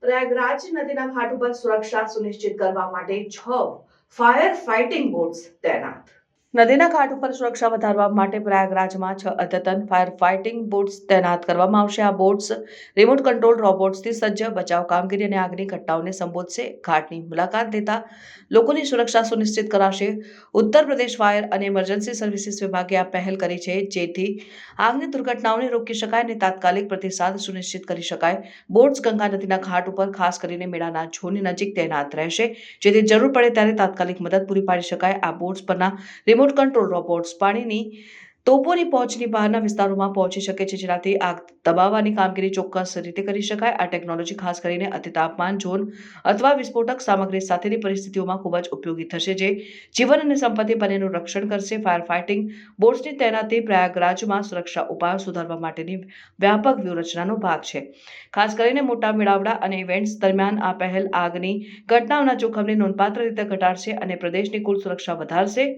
પ્રયાગરાજ નદીના ઘાટ ઉપર સુરક્ષા સુનિશ્ચિત કરવા માટે 6 ફાયર ફાઇટિંગ બોટ્સ તૈનાત. નદીના ઘાટ ઉપર સુરક્ષા વધારવા માટે પ્રયાગરાજમાં 6 અદ્યતન ફાયર ફાઇટિંગ બોટ્સ તૈનાત કરવામાં આવશે. આ બોટ્સ રિમોટ કંટ્રોલ રોબોટ્સથી સજ્જ બચાવ કામગીરી અને આગની ઘટનાઓને સંબોધશે. ઘાટની મુલાકાત લેતા લોકોની સુરક્ષા સુનિશ્ચિત કરાશે. ઉત્તર પ્રદેશ ફાયર અને ઇમરજન્સી સર્વિસીસ વિભાગે આ પહેલ કરી છે, જેથી આગની દુર્ઘટનાઓને રોકી શકાય અને તાત્કાલિક પ્રતિસાદ સુનિશ્ચિત કરી શકાય. બોટ્સ ગંગા નદીના ઘાટ ઉપર ખાસ કરીને મેળાના ઝોનની નજીક તૈનાત રહેશે, જેથી જરૂર પડે ત્યારે તાત્કાલિક મદદ પૂરી પાડી શકાય. આ બોટ્સ પરના રિમોટ કંટ્રોલ રોબોટ્સ પાણીની તોપોની પહોંચની બહારના વિસ્તારોમાં પહોંચી શકે છે, જેનાથી આગ દબાવવાની કામગીરી ચોક્કસ રીતે કરી શકાય. આ ટેકનોલોજી ખાસ કરીને અતિ તાપમાન ઝોન અથવા વિસ્ફોટક સામગ્રી સાથેની પરિસ્થિતિઓમાં ખૂબ જ ઉપયોગી થશે, જે જીવન અને સંપત્તિ બંનેનું રક્ષણ કરશે. ફાયર ફાઇટિંગ બોટ્સની તૈનાતી પ્રયાગરાજમાં સુરક્ષા ઉપાયો સુધારવા માટેની વ્યાપક વ્યૂહરચનાનો ભાગ છે. ખાસ કરીને મોટા મેળાવડા અને ઇવેન્ટ્સ દરમિયાન આ પહેલ આગની ઘટનાઓના જોખમને નોંધપાત્ર રીતે ઘટાડશે અને પ્રદેશની કુલ સુરક્ષા વધારશે.